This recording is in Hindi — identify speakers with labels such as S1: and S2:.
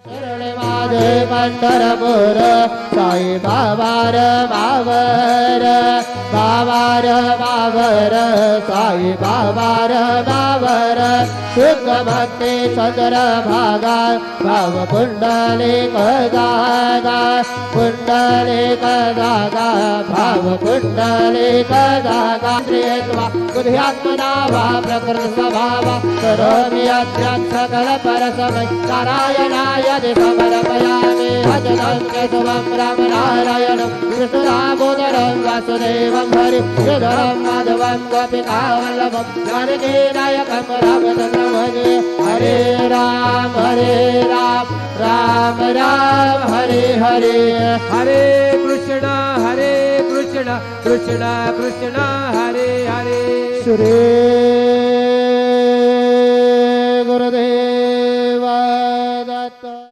S1: माझे पंढरपूर साई बाबार बाबर बाबार बाबर साई बाबार बाबर शुद्ध भक्ती चंद्र भागा भाव कुंडली जागा कुंडली जागा भाव कुंडली जागा श्रीत्वा बुद्ध्यात्मना वा प्रकृत स्वभाव करोमि अध्यक्ष सकल परसमय नारायणाय समर्पयामि भजनं केशवं राम नारायणं कृष्णदामोदरं वासुदेवं हरि श्रीधरं माधवं गोपिकावल्लभं जानकीनायकं रामचन्द्रं भजे हरे राम राम राम हरे हरे
S2: हरे कृष्ण हरे कृष्ण कृष्ण कृष्ण हरे हरे
S1: श्री